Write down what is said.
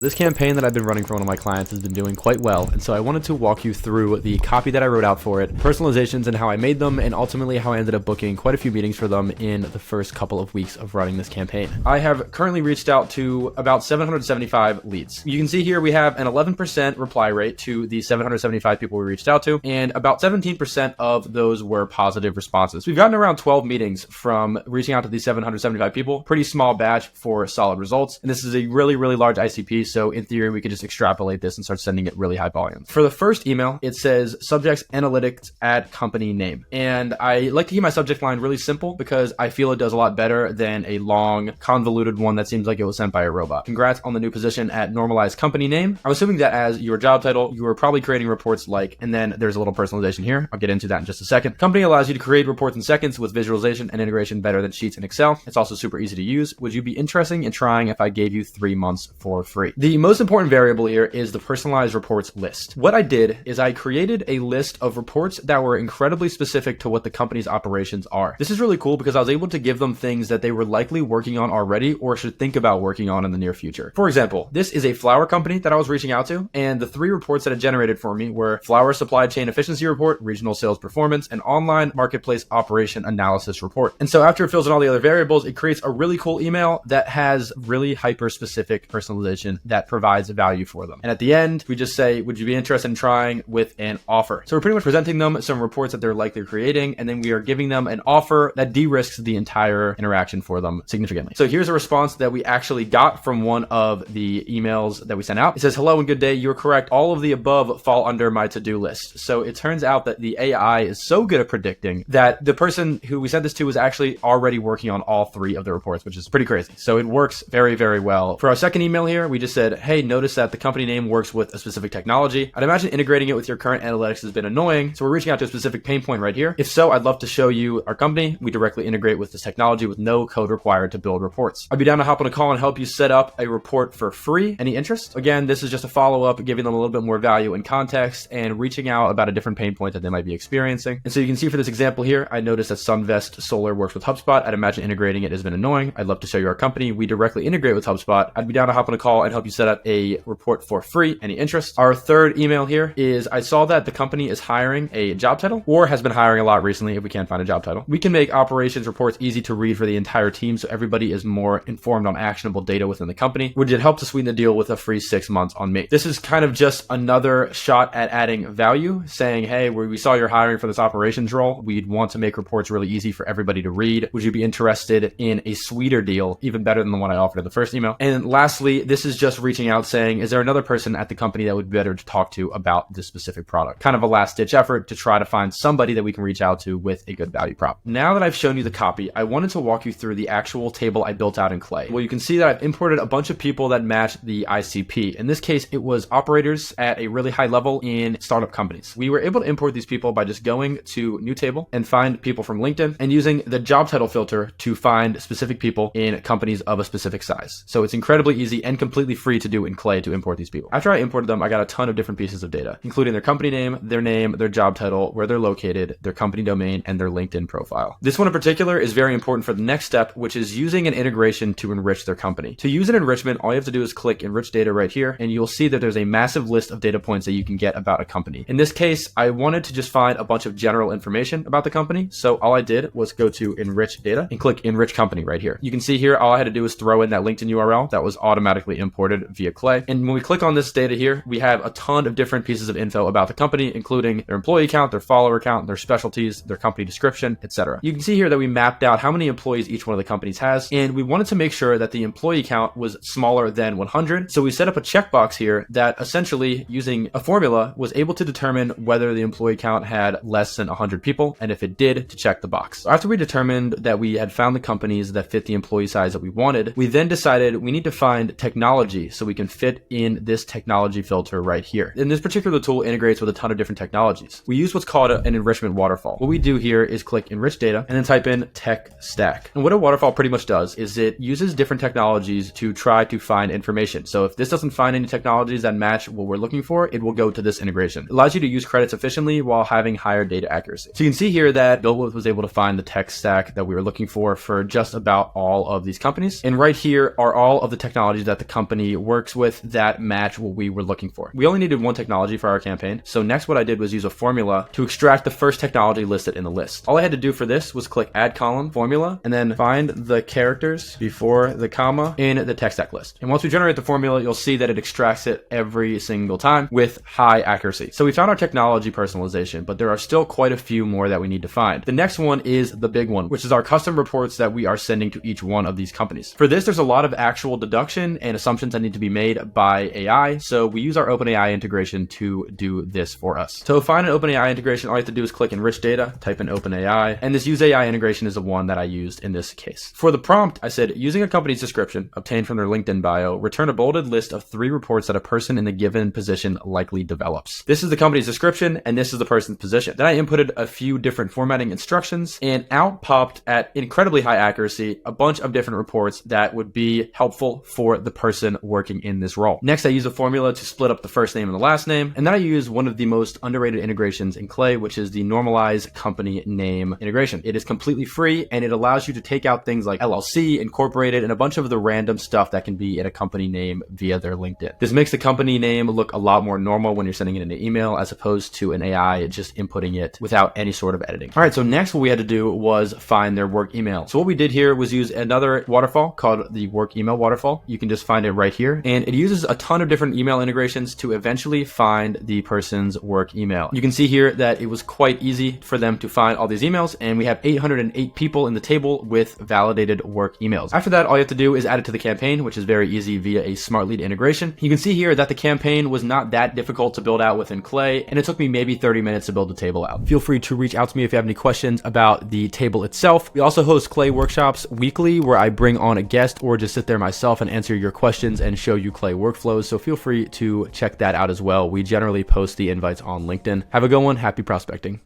This campaign that I've been running for one of my clients has been doing quite well, and so I wanted to walk you through the copy that I wrote out for it, personalizations and how I made them, and ultimately how I ended up booking quite a few meetings for them in the first couple of weeks of running this campaign. I have currently reached out to about 775 leads. You can see here we have an 11% reply rate to the 775 people we reached out to, and about 17% of those were positive responses. We've gotten around 12 meetings from reaching out to these 775 people, pretty small batch for solid results, and this is a really large ICP. So in theory, we could just extrapolate this and start sending it really high volumes. For the first email, it says subjects analytics at company name. And I like to keep my subject line really simple because I feel it does a lot better than a long, convoluted one that seems like it was sent by a robot. Congrats on the new position at normalized company name. I'm assuming that as your job title, you are probably creating reports like, and then there's a little personalization here. I'll get into that in just a second. Company allows you to create reports in seconds with visualization and integration better than Sheets and Excel. It's also super easy to use. Would you be interested in trying if I gave you 3 months for free? The most important variable here is the personalized reports list. What I did is I created a list of reports that were incredibly specific to what the company's operations are. This is really cool because I was able to give them things that they were likely working on already or should think about working on in the near future. For example, this is a flour company that I was reaching out to, and the 3 reports that it generated for me were flour supply chain efficiency report, regional sales performance, and online marketplace operation analysis report. And so after it fills in all the other variables, it creates a really cool email that has really hyper specific personalization that provides value for them. And at the end, we just say, would you be interested in trying with an offer? So we're pretty much presenting them some reports that they're likely creating, and then we are giving them an offer that de-risks the entire interaction for them significantly. So here's a response that we actually got from one of the emails that we sent out. It says, hello and good day. You're correct. All of the above fall under my to-do list. So it turns out that the AI is so good at predicting that the person who we sent this to was actually already working on all 3 of the reports, which is pretty crazy. So it works very well. For our second email here, we just said, hey, notice that the company name works with a specific technology. I'd imagine integrating it with your current analytics has been annoying. So we're reaching out to a specific pain point right here. If so, I'd love to show you our company. We directly integrate with this technology with no code required to build reports. I'd be down to hop on a call and help you set up a report for free. Any interest? Again, this is just a follow-up, giving them a little bit more value and context and reaching out about a different pain point that they might be experiencing. And so you can see for this example here, I noticed that Sunvest Solar works with HubSpot. I'd imagine integrating it has been annoying. I'd love to show you our company. We directly integrate with HubSpot. I'd be down to hop on a call and help you set up a report for free. Any interest? Our third email here is I saw that the company is hiring a job title or has been hiring a lot recently if we can't find a job title. We can make operations reports easy to read for the entire team so everybody is more informed on actionable data within the company. Would it help to sweeten the deal with a free 6 months on me? This is kind of just another shot at adding value, saying, hey, we saw you're hiring for this operations role. We'd want to make reports really easy for everybody to read. Would you be interested in a sweeter deal, even better than the one I offered in the first email? And lastly, this is just reaching out saying, is there another person at the company that would be better to talk to about this specific product? Kind of a last ditch effort to try to find somebody that we can reach out to with a good value prop. Now that I've shown you the copy, I wanted to walk you through the actual table I built out in Clay. Well, you can see that I've imported a bunch of people that match the ICP. In this case, it was operators at a really high level in startup companies. We were able to import these people by just going to new table and find people from LinkedIn and using the job title filter to find specific people in companies of a specific size. So it's incredibly easy and completely free to do in Clay to import these people. After I imported them, I got a ton of different pieces of data, including their company name, their job title, where they're located, their company domain, and their LinkedIn profile. This one in particular is very important for the next step, which is using an integration to enrich their company. To use an enrichment, all you have to do is click enrich data right here, and you'll see that there's a massive list of data points that you can get about a company. In this case, I wanted to just find a bunch of general information about the company. So all I did was go to enrich data and click enrich company right here. You can see here, all I had to do was throw in that LinkedIn URL that was automatically imported via Clay. And when we click on this data here, we have a ton of different pieces of info about the company, including their employee count, their follower count, their specialties, their company description, etc. You can see here that we mapped out how many employees each one of the companies has, and we wanted to make sure that the employee count was smaller than 100. So we set up a checkbox here that essentially, using a formula, was able to determine whether the employee count had less than 100 people, and if it did, to check the box. So after we determined that we had found the companies that fit the employee size that we wanted, we then decided we need to find technology so we can fit in this technology filter right here. And this particular tool integrates with a ton of different technologies. We use what's called an enrichment waterfall. What we do here is click enrich data and then type in tech stack. And what a waterfall pretty much does is it uses different technologies to try to find information. So if this doesn't find any technologies that match what we're looking for, it will go to this integration. It allows you to use credits efficiently while having higher data accuracy. So you can see here that BuiltWith was able to find the tech stack that we were looking for just about all of these companies. And right here are all of the technologies that the company company works with that match what we were looking for. We only needed one technology for our campaign. So next what I did was use a formula to extract the first technology listed in the list. All I had to do for this was click add column formula and then find the characters before the comma in the tech stack list. And once we generate the formula, you'll see that it extracts it every single time with high accuracy. So we found our technology personalization, but there are still quite a few more that we need to find. The next one is the big one, which is our custom reports that we are sending to each one of these companies. For this, there's a lot of actual deduction and assumptions that need to be made by AI. So we use our OpenAI integration to do this for us. To find an OpenAI integration, all you have to do is click enrich data, type in OpenAI, and this use AI integration is the one that I used in this case. For the prompt, I said, using a company's description obtained from their LinkedIn bio, return a bolded list of 3 reports that a person in the given position likely develops. This is the company's description, and this is the person's position. Then I inputted a few different formatting instructions, and out popped at incredibly high accuracy a bunch of different reports that would be helpful for the person working in this role. Next, I use a formula to split up the first name and the last name, and then I use one of the most underrated integrations in Clay, which is the normalize company name integration. It is completely free, and it allows you to take out things like LLC, incorporated, and a bunch of the random stuff that can be in a company name via their LinkedIn. This makes the company name look a lot more normal when you're sending it in an email as opposed to an AI just inputting it without any sort of editing. All right, so next what we had to do was find their work email. So what we did here was use another waterfall called the work email waterfall. You can just find it right here, and it uses a ton of different email integrations to eventually find the person's work email. You can see here that it was quite easy for them to find all these emails, and we have 808 people in the table with validated work emails. After that, all you have to do is add it to the campaign, which is very easy via a smart lead integration. You can see here that the campaign was not that difficult to build out within Clay, and it took me maybe 30 minutes to build the table out. Feel free to reach out to me if you have any questions about the table itself. We also host Clay workshops weekly where I bring on a guest or just sit there myself and answer your questions and show you Clay workflows. So feel free to check that out as well. We generally post the invites on LinkedIn. Have a good one. Happy prospecting.